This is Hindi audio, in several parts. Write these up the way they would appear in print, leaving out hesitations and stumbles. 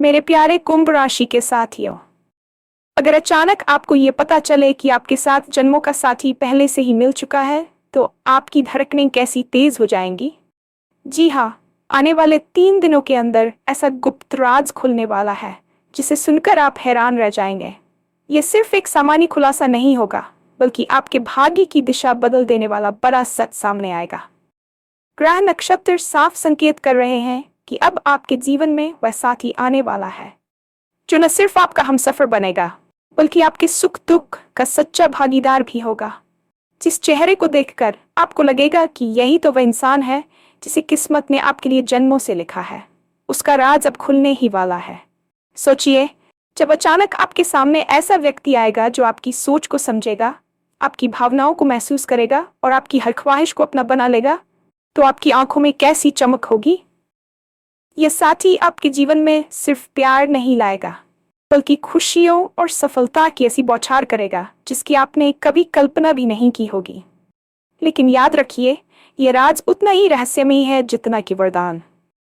मेरे प्यारे कुंभ राशि के साथियों, अगर अचानक आपको ये पता चले कि आपके साथ जन्मों का साथी पहले से ही मिल चुका है, तो आपकी धड़कनें कैसी तेज हो जाएंगी। जी हाँ, आने वाले 3 दिनों के अंदर ऐसा गुप्त राज खुलने वाला है जिसे सुनकर आप हैरान रह जाएंगे। ये सिर्फ एक सामान्य खुलासा नहीं होगा, बल्कि आपके भाग्य की दिशा बदल देने वाला बड़ा सच सामने आएगा। ग्रह नक्षत्र साफ संकेत कर रहे हैं कि अब आपके जीवन में वह साथी आने वाला है जो न सिर्फ आपका हमसफर बनेगा, बल्कि आपके सुख दुख का सच्चा भागीदार भी होगा। जिस चेहरे को देखकर आपको लगेगा कि यही तो वह इंसान है जिसे किस्मत ने आपके लिए जन्मों से लिखा है, उसका राज अब खुलने ही वाला है। सोचिए, जब अचानक आपके सामने ऐसा व्यक्ति आएगा जो आपकी सोच को समझेगा, आपकी भावनाओं को महसूस करेगा और आपकी हर ख्वाहिश को अपना बना लेगा, तो आपकी आंखों में कैसी चमक होगी। यह साथी आपके जीवन में सिर्फ प्यार नहीं लाएगा, बल्कि खुशियों और सफलता की ऐसी बौछार करेगा जिसकी आपने कभी कल्पना भी नहीं की होगी। लेकिन याद रखिए, यह राज उतना ही रहस्यमयी है जितना कि वरदान।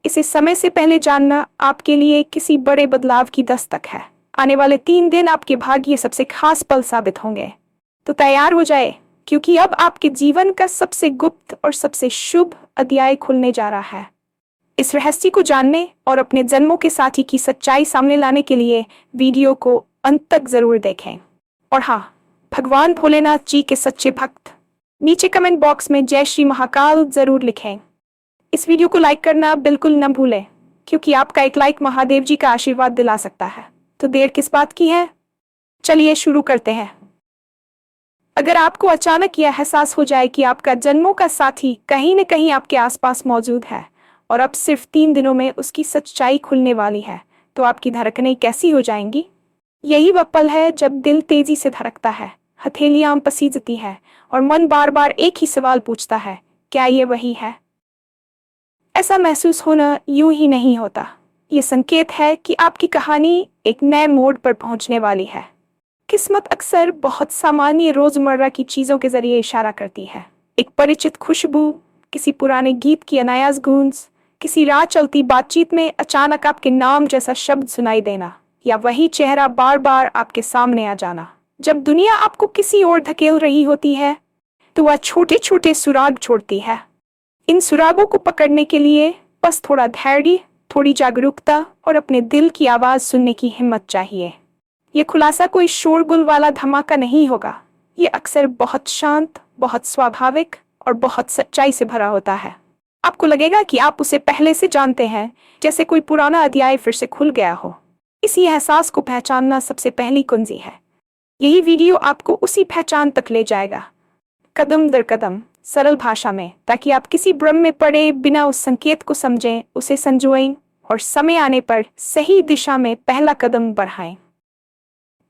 इसे समय से पहले जानना आपके लिए किसी बड़े बदलाव की दस्तक है। आने वाले 3 दिन आपके भाग्य सबसे खास पल साबित होंगे। तो तैयार हो जाए, क्योंकि अब आपके जीवन का सबसे गुप्त और सबसे शुभ अध्याय खुलने जा रहा है। इस रहस्य को जानने और अपने जन्मों के साथी की सच्चाई सामने लाने के लिए वीडियो को अंत तक जरूर देखें। और हाँ, भगवान भोलेनाथ जी के सच्चे भक्त नीचे कमेंट बॉक्स में जय श्री महाकाल जरूर लिखें। इस वीडियो को लाइक करना बिल्कुल न भूलें, क्योंकि आपका एक लाइक महादेव जी का आशीर्वाद दिला सकता है। तो देर किस बात की है, चलिए शुरू करते हैं। अगर आपको अचानक यह एहसास हो जाए कि आपका जन्मों का साथी कहीं न कहीं आपके आसपास मौजूद है और अब सिर्फ 3 दिनों में उसकी सच्चाई खुलने वाली है, तो आपकी धड़कनें कैसी हो जाएंगी। यही वह पल है जब दिल तेजी से धड़कता है, हथेलियां पसीजती है और मन बार बार एक ही सवाल पूछता है, क्या ये वही है। ऐसा महसूस होना यूं ही नहीं होता। ये संकेत है कि आपकी कहानी एक नए मोड़ पर पहुंचने वाली है। किस्मत अक्सर बहुत सामान्य रोजमर्रा की चीजों के जरिए इशारा करती है। एक परिचित खुशबू, किसी पुराने गीत की अनायास गूंज, किसी राह चलती बातचीत में अचानक आपके नाम जैसा शब्द सुनाई देना, या वही चेहरा बार बार आपके सामने आ जाना। जब दुनिया आपको किसी ओर धकेल रही होती है, तो वह छोटे छोटे सुराग छोड़ती है। इन सुरागों को पकड़ने के लिए बस थोड़ा धैर्य, थोड़ी जागरूकता और अपने दिल की आवाज सुनने की हिम्मत चाहिए। ये खुलासा कोई शोरगुल वाला धमाका नहीं होगा। ये अक्सर बहुत शांत, बहुत स्वाभाविक और बहुत सच्चाई से भरा होता है। आपको लगेगा कि आप उसे पहले से जानते हैं, जैसे कोई पुराना अध्याय फिर से खुल गया हो। इसी एहसास को पहचानना सबसे पहली कुंजी है। यही वीडियो आपको उसी पहचान तक ले जाएगा, कदम दर कदम, सरल भाषा में, ताकि आप किसी भ्रम में पड़े बिना उस संकेत को समझें, उसे संजोएं और समय आने पर सही दिशा में पहला कदम बढ़ाएं।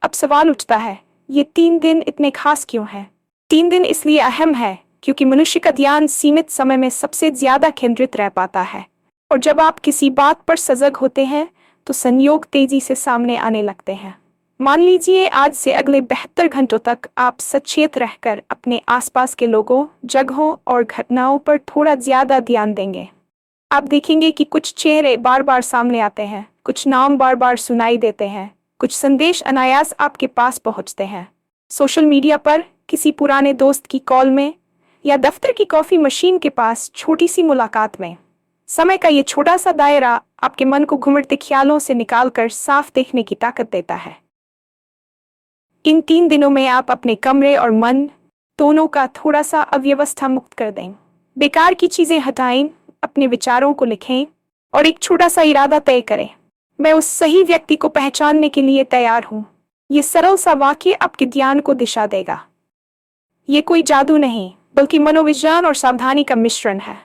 अब सवाल उठता है, ये 3 दिन इतने खास क्यों हैं? 3 दिन इसलिए अहम है क्योंकि मनुष्य का ध्यान सीमित समय में सबसे ज्यादा केंद्रित रह पाता है, और जब आप किसी बात पर सजग होते हैं तो संयोग तेजी से सामने आने लगते हैं। मान लीजिए आज से अगले 72 घंटों तक आप सचेत रहकर अपने आसपास के लोगों, जगहों और घटनाओं पर थोड़ा ज्यादा ध्यान देंगे। आप देखेंगे कि कुछ चेहरे बार बार सामने आते हैं, कुछ नाम बार बार सुनाई देते हैं, कुछ संदेश अनायास आपके पास पहुंचते हैं। सोशल मीडिया पर, किसी पुराने दोस्त की कॉल में, या दफ्तर की कॉफी मशीन के पास छोटी सी मुलाकात में। समय का ये छोटा सा दायरा आपके मन को घुमड़ते ख्यालों से निकालकर साफ देखने की ताकत देता है। इन 3 दिनों में आप अपने कमरे और मन दोनों का थोड़ा सा अव्यवस्था मुक्त कर दें। बेकार की चीजें हटाएं, अपने विचारों को लिखें और एक छोटा सा इरादा तय करें, मैं उस सही व्यक्ति को पहचानने के लिए तैयार हूँ। ये सरल सा वाक्य आपके ध्यान को दिशा देगा। ये कोई जादू नहीं, बल्कि मनोविज्ञान और सावधानी का मिश्रण है।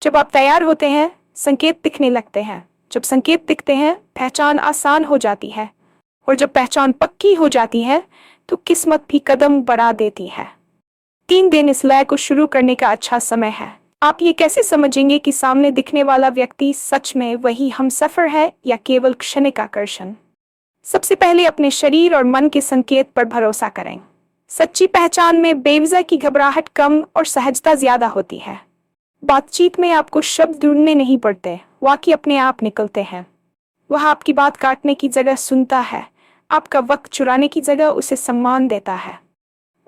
जब आप तैयार होते हैं, संकेत दिखने लगते हैं। जब संकेत दिखते हैं, पहचान आसान हो जाती है, और जब पहचान पक्की हो जाती है तो किस्मत भी कदम बढ़ा देती है। 3 दिन इस लय को शुरू करने का अच्छा समय है। आप ये कैसे समझेंगे कि सामने दिखने वाला व्यक्ति सच में वही हमसफर है या केवल क्षणिक आकर्षण? सबसे पहले अपने शरीर और मन के संकेत पर भरोसा करें। सच्ची पहचान में बेवजह की घबराहट कम और सहजता ज्यादा होती है। बातचीत में आपको शब्द ढूंढने नहीं पड़ते, वाक्य अपने आप निकलते हैं। वह आपकी बात काटने की जगह सुनता है, आपका वक्त चुराने की जगह उसे सम्मान देता है।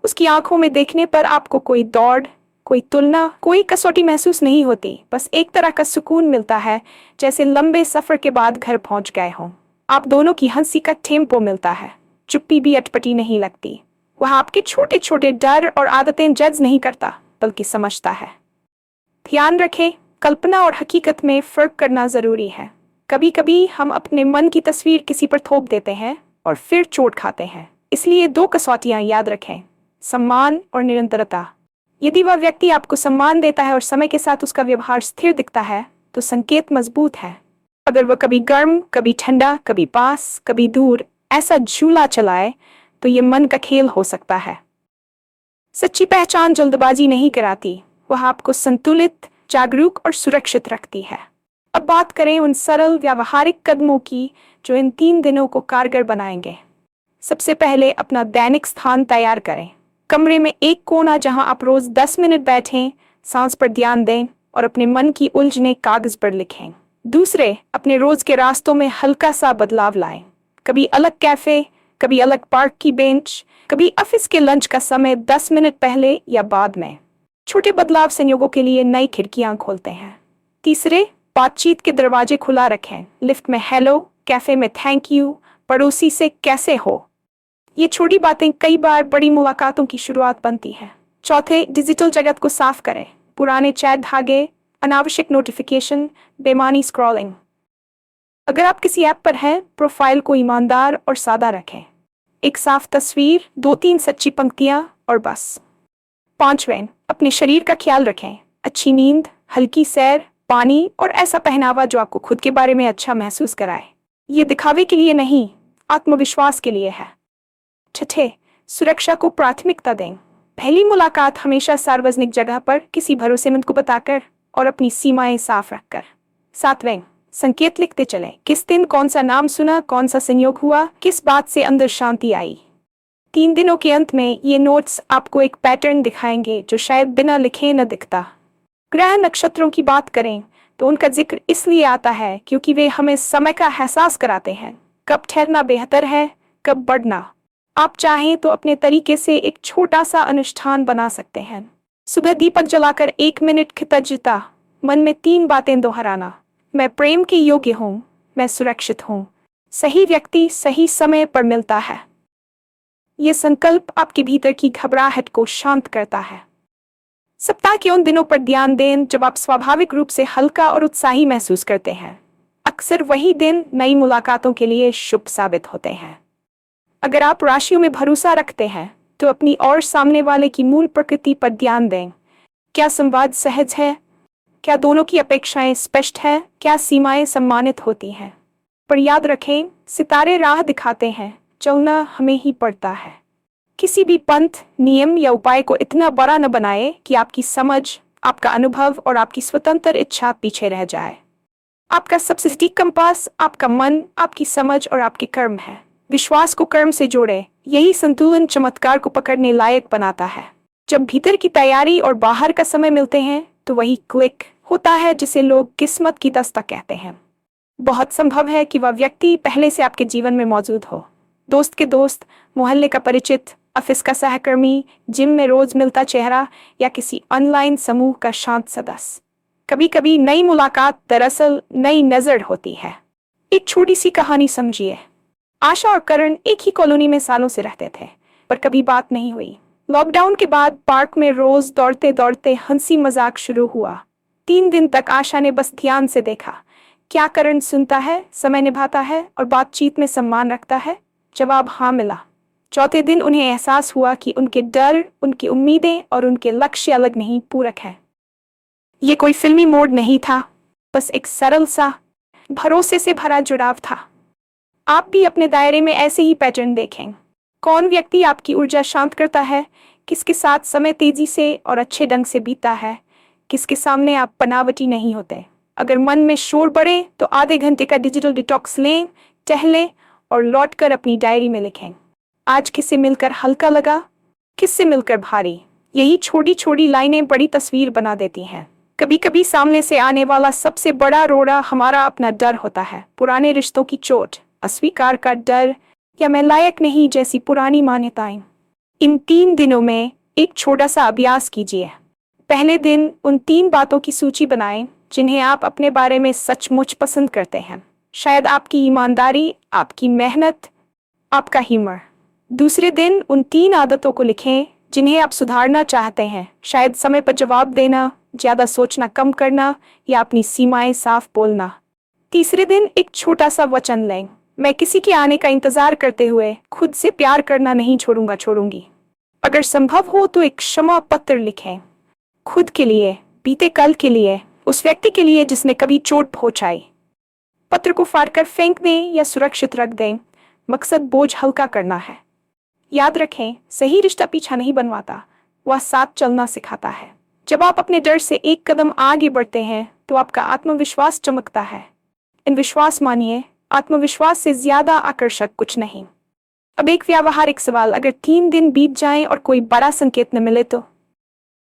उसकी आंखों में देखने पर आपको कोई दौड़, कोई तुलना, कोई कसौटी महसूस नहीं होती। बस एक तरह का सुकून मिलता है, जैसे लंबे सफर के बाद घर पहुंच गए हों। आप दोनों की हंसी का टेम्पो मिलता है, चुप्पी भी अटपटी नहीं लगती। वह आपके छोटे छोटे डर और आदतें जज नहीं करता, बल्कि समझता है। ध्यान रखें, कल्पना और हकीकत में फर्क करना जरूरी है। कभी कभी हम अपने मन की तस्वीर किसी पर थोप देते हैं और फिर चोट खाते हैं। इसलिए दो कसौटियां याद रखें, सम्मान और निरंतरता। यदि वह व्यक्ति आपको सम्मान देता है और समय के साथ उसका व्यवहार स्थिर दिखता है, तो संकेत मजबूत है। अगर वह कभी गर्म, कभी ठंडा, कभी पास, कभी दूर ऐसा झूला चलाए, तो ये मन का खेल हो सकता है। सच्ची पहचान जल्दबाजी नहीं कराती, वह आपको संतुलित, जागरूक और सुरक्षित रखती है। अब बात करें उन सरल व्यावहारिक कदमों की जो इन 3 दिनों को कारगर बनाएंगे। सबसे पहले अपना दैनिक स्थान तैयार करें। कमरे में एक कोना जहां आप रोज 10 मिनट बैठें, सांस पर ध्यान दें और अपने मन की उलझनें कागज पर लिखें। दूसरे, अपने रोज के रास्तों में हल्का सा बदलाव लाएं। कभी अलग कैफे, कभी अलग पार्क की बेंच, कभी ऑफिस के लंच का समय 10 मिनट पहले या बाद में। छोटे बदलाव संयोगों के लिए नई खिड़कियां खोलते हैं। तीसरे, बातचीत के दरवाजे खुला रखें। लिफ्ट में हेलो, कैफे में थैंक यू, पड़ोसी से कैसे हो। ये छोटी बातें कई बार बड़ी मुलाकातों की शुरुआत बनती हैं। चौथे, डिजिटल जगत को साफ करें। पुराने चैट धागे, अनावश्यक नोटिफिकेशन, बेमानी स्क्रॉलिंग। अगर आप किसी ऐप पर हैं, प्रोफाइल को ईमानदार और सादा रखें। एक साफ तस्वीर, 2-3 सच्ची पंक्तियां और बस। पांचवें, अपने शरीर का ख्याल रखें। अच्छी नींद, हल्की सैर, पानी और ऐसा पहनावा जो आपको खुद के बारे में अच्छा महसूस कराए। ये दिखावे के लिए नहीं, आत्मविश्वास के लिए है। छठे, सुरक्षा को प्राथमिकता दें। पहली मुलाकात हमेशा सार्वजनिक जगह पर किसी भरोसेमंद को बताकर और अपनी सीमाएं साफ रखकर। सातवें, संकेत लिखते चलें। किस दिन कौन सा नाम सुना, कौन सा संयोग हुआ, किस बात से अंदर शांति आई। 3 दिनों के अंत में ये नोट्स आपको एक पैटर्न दिखाएंगे जो शायद बिना लिखे न दिखता। ग्रह नक्षत्रों की बात करें तो उनका जिक्र इसलिए आता है क्योंकि वे हमें समय का एहसास कराते हैं, कब ठहरना बेहतर है, कब बढ़ना। आप चाहें तो अपने तरीके से एक छोटा सा अनुष्ठान बना सकते हैं। सुबह दीपक जलाकर 1 मिनट कृतज्ञता, मन में 3 बातें दोहराना। मैं प्रेम के योग्य हूँ, मैं सुरक्षित हूँ, सही व्यक्ति सही समय पर मिलता है। ये संकल्प आपके भीतर की घबराहट को शांत करता है। सप्ताह के उन दिनों पर ध्यान दें जब आप स्वाभाविक रूप से हल्का और उत्साही महसूस करते हैं। अक्सर वही दिन नई मुलाकातों के लिए शुभ साबित होते हैं। अगर आप राशियों में भरोसा रखते हैं तो अपनी और सामने वाले की मूल प्रकृति पर ध्यान दें। क्या संवाद सहज है? क्या दोनों की अपेक्षाएं स्पष्ट है? क्या सीमाएं सम्मानित होती हैं? पर याद रखें, सितारे राह दिखाते हैं, चलना हमें ही पड़ता है। किसी भी पंथ, नियम या उपाय को इतना बड़ा न बनाए कि आपकी समझ, आपका अनुभव और आपकी स्वतंत्र इच्छा पीछे रह जाए। आपका सबसे सटीक कंपास आपका मन, आपकी समझ और आपके कर्म है। विश्वास को कर्म से जोड़े, यही संतुलन चमत्कार को पकड़ने लायक बनाता है। जब भीतर की तैयारी और बाहर का समय मिलते हैं तो वही क्लिक होता है जिसे लोग किस्मत की दस्तक कहते हैं। बहुत संभव है कि वह व्यक्ति पहले से आपके जीवन में मौजूद हो। दोस्त के दोस्त, मोहल्ले का परिचित, ऑफिस का सहकर्मी, जिम में रोज मिलता चेहरा या किसी ऑनलाइन समूह का शांत सदस्य। कभी कभी नई मुलाकात दरअसल नई नजर होती है। एक छोटी सी कहानी समझिए। आशा और करण एक ही कॉलोनी में सालों से रहते थे, पर कभी बात नहीं हुई। लॉकडाउन के बाद पार्क में रोज दौड़ते दौड़ते हंसी मजाक शुरू हुआ। 3 दिन तक आशा ने बस ध्यान से देखा, क्या करण सुनता है, समय निभाता है और बातचीत में सम्मान रखता है। जवाब हाँ मिला। चौथे दिन उन्हें एहसास हुआ कि उनके डर, उनकी उम्मीदें और उनके लक्ष्य अलग नहीं, पूरक हैं। ये कोई फिल्मी मोड़ नहीं था, बस एक सरल सा, भरोसे से भरा जुड़ाव था। आप भी अपने दायरे में ऐसे ही पैटर्न देखें। कौन व्यक्ति आपकी ऊर्जा शांत करता है, किसके साथ समय तेजी से और अच्छे ढंग से बीतता है, किसके सामने आप बनावटी नहीं होते। अगर मन में शोर बढ़े तो आधे घंटे का डिजिटल डिटॉक्स लें, टहलें और लौटकर अपनी डायरी में लिखें। आज किससे मिलकर हल्का लगा, किससे मिलकर भारी। यही छोटी छोटी लाइनें बड़ी तस्वीर बना देती हैं। कभी कभी सामने से आने वाला सबसे बड़ा रोड़ा हमारा अपना डर होता है, पुराने रिश्तों की चोट, अस्वीकार का डर, या मैं लायक नहीं जैसी पुरानी मान्यताएं। इन 3 दिनों में एक छोटा सा अभ्यास कीजिए। पहले दिन उन 3 बातों की सूची बनाएं जिन्हें आप अपने बारे में सचमुच पसंद करते हैं। शायद आपकी ईमानदारी, आपकी मेहनत, आपका ह्यूमर। दूसरे दिन उन 3 आदतों को लिखें जिन्हें आप सुधारना चाहते हैं। शायद समय पर जवाब देना, ज्यादा सोचना कम करना, या अपनी सीमाएं साफ बोलना। तीसरे दिन एक छोटा सा वचन लें, मैं किसी के आने का इंतजार करते हुए खुद से प्यार करना नहीं छोड़ूंगी। अगर संभव हो तो एक क्षमा पत्र लिखें, खुद के लिए, बीते कल के लिए, उस व्यक्ति के लिए जिसने कभी चोट पहुंचाई। पत्र को फाड़कर फेंक दें या सुरक्षित रख दें। मकसद बोझ हल्का करना है। याद रखें, सही रिश्ता पीछा नहीं बनवाता, वह साथ चलना सिखाता है। जब आप अपने डर से एक कदम आगे बढ़ते हैं तो आपका आत्मविश्वास चमकता है। इन विश्वास मानिए, आत्मविश्वास से ज्यादा आकर्षक कुछ नहीं। अब एक व्यावहारिक सवाल, अगर 3 दिन बीत जाएं और कोई बड़ा संकेत न मिले तो?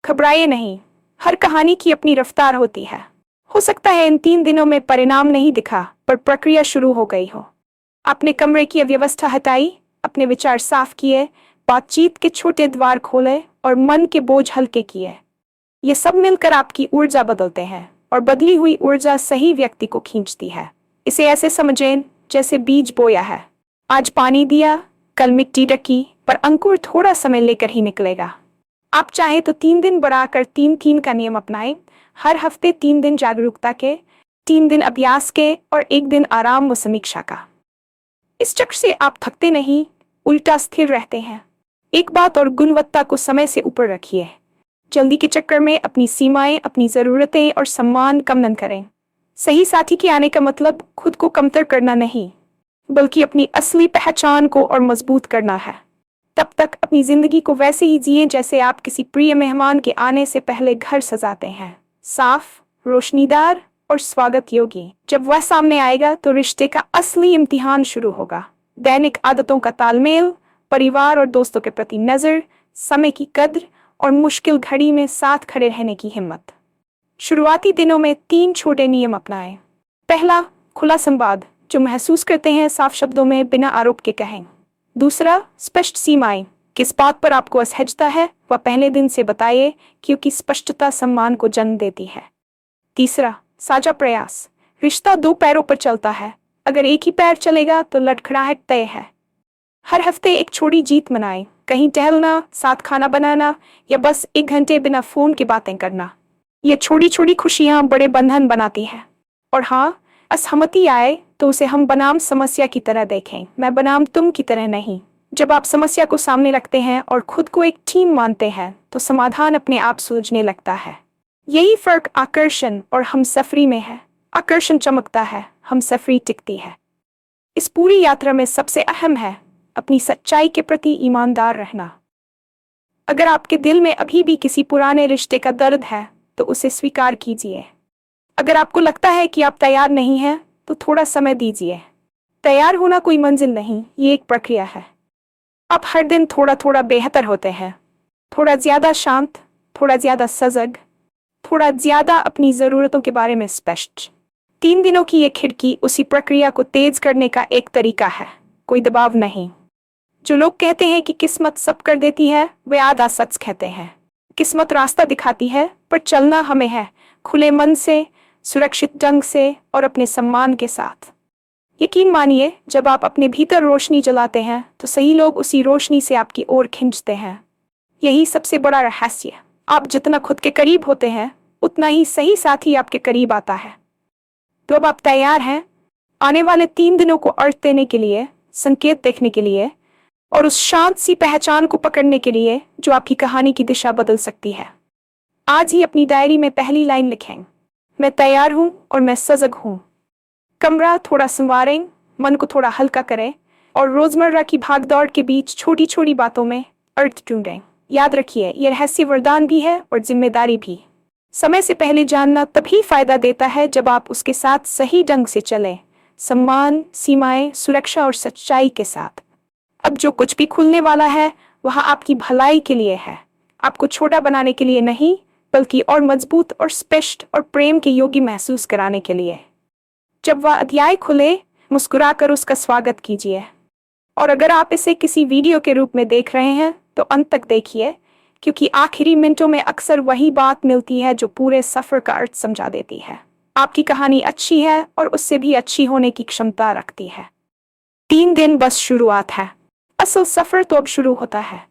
घबराइए नहीं, हर कहानी की अपनी रफ्तार होती है। हो सकता है इन 3 दिनों में परिणाम नहीं दिखा, पर प्रक्रिया शुरू हो गई हो। आपने कमरे की अव्यवस्था हटाई, अपने विचार साफ किए, बातचीत के छोटे द्वार खोले और मन के बोझ हल्के किए। ये सब मिलकर आपकी ऊर्जा बदलते हैं, और बदली हुई ऊर्जा सही व्यक्ति को खींचती है। इसे ऐसे समझें जैसे बीज बोया है, आज पानी दिया, कल मिट्टी ढकी, पर अंकुर थोड़ा समय लेकर ही निकलेगा। आप चाहे तो 3 दिन बढ़ाकर 3-3 का नियम अपनाएं। हर हफ्ते 3 दिन जागरूकता के, 3 दिन अभ्यास के और 1 दिन आराम व समीक्षा का। इस चक्र से आप थकते नहीं, उल्टा स्थिर रहते हैं। एक बात और, गुणवत्ता को समय से ऊपर रखिए। जल्दी के चक्कर में अपनी सीमाएं, अपनी जरूरतें और सम्मान कम न करें। सही साथी के आने का मतलब खुद को कमतर करना नहीं, बल्कि अपनी असली पहचान को और मजबूत करना है। तब तक अपनी जिंदगी को वैसे ही जिए जैसे आप किसी प्रिय मेहमान के आने से पहले घर सजाते हैं, साफ, रोशनीदार और स्वागत योग्य। जब वह सामने आएगा तो रिश्ते का असली इम्तिहान शुरू होगा। दैनिक आदतों का तालमेल, परिवार और दोस्तों के प्रति नजर, समय की कद्र और मुश्किल घड़ी में साथ खड़े रहने की हिम्मत। शुरुआती दिनों में 3 छोटे नियम अपनाएं। पहला, खुला संवाद, जो महसूस करते हैं साफ शब्दों में बिना आरोप के कहें। दूसरा, स्पष्ट सीमाएं, किस बात पर आपको असहजता है वह पहले दिन से बताइए, क्योंकि स्पष्टता सम्मान को जन्म देती है। तीसरा, साझा प्रयास, रिश्ता 2 पैरों पर चलता है, अगर एक ही पैर चलेगा तो लड़खड़ाहट तय है। हर हफ्ते एक छोटी जीत मनाएं, कहीं टहलना, साथ खाना बनाना, या बस 1 घंटे बिना फोन की बातें करना। ये छोटी छोटी खुशियां बड़े बंधन बनाती हैं। और हाँ, असहमति आए तो उसे हम बनाम समस्या की तरह देखें, मैं बनाम तुम की तरह नहीं। जब आप समस्या को सामने रखते हैं और खुद को एक टीम मानते हैं तो समाधान अपने आप सूझने लगता है। यही फर्क आकर्षण और हमसफरी में है। आकर्षण चमकता है, हमसफरी टिकती है। इस पूरी यात्रा में सबसे अहम है अपनी सच्चाई के प्रति ईमानदार रहना। अगर आपके दिल में अभी भी किसी पुराने रिश्ते का दर्द है तो उसे स्वीकार कीजिए। अगर आपको लगता है कि आप तैयार नहीं हैं तो थोड़ा समय दीजिए। तैयार होना कोई मंजिल नहीं, ये एक प्रक्रिया है। आप हर दिन थोड़ा थोड़ा बेहतर होते हैं, थोड़ा ज्यादा शांत, थोड़ा ज्यादा सजग, थोड़ा ज्यादा अपनी जरूरतों के बारे में स्पष्ट। 3 दिनों की ये खिड़की उसी प्रक्रिया को तेज करने का एक तरीका है, कोई दबाव नहीं। जो लोग कहते हैं कि किस्मत सब कर देती है, वे आधा सच कहते हैं। किस्मत रास्ता दिखाती है, पर चलना हमें है, खुले मन से, सुरक्षित ढंग से और अपने सम्मान के साथ। यकीन मानिए, जब आप अपने भीतर रोशनी जलाते हैं तो सही लोग उसी रोशनी से आपकी ओर खींचते हैं। यही सबसे बड़ा रहस्य। आप जितना खुद के करीब होते हैं उतना ही सही साथी आपके करीब आता है। तो अब आप तैयार हैं आने वाले 3 दिनों को अर्थ देने के लिए, संकेत देखने के लिए और उस शांत सी पहचान को पकड़ने के लिए जो आपकी कहानी की दिशा बदल सकती है। आज ही अपनी डायरी में पहली लाइन लिखें, मैं तैयार हूं और मैं सजग हूं। कमरा थोड़ा संवारें, मन को थोड़ा हल्का करें और रोजमर्रा की भागदौड़ के बीच छोटी छोटी बातों में अर्थ ढूंढें। याद रखिए, यह रहस्य वरदान भी है और जिम्मेदारी भी। समय से पहले जानना तभी फायदा देता है जब आप उसके साथ सही ढंग से चलें, सम्मान, सीमाएं, सुरक्षा और सच्चाई के साथ। अब जो कुछ भी खुलने वाला है वह आपकी भलाई के लिए है, आपको छोटा बनाने के लिए नहीं, बल्कि और मजबूत और स्पष्ट और प्रेम के योग्य महसूस कराने के लिए। जब वह अध्याय खुले, मुस्कुराकर उसका स्वागत कीजिए। और अगर आप इसे किसी वीडियो के रूप में देख रहे हैं तो अंत तक देखिए, क्योंकि आखिरी मिनटों में अक्सर वही बात मिलती है जो पूरे सफर का अर्थ समझा देती है। आपकी कहानी अच्छी है और उससे भी अच्छी होने की क्षमता रखती है। 3 दिन बस शुरुआत है, असल सफर तो अब शुरू होता है।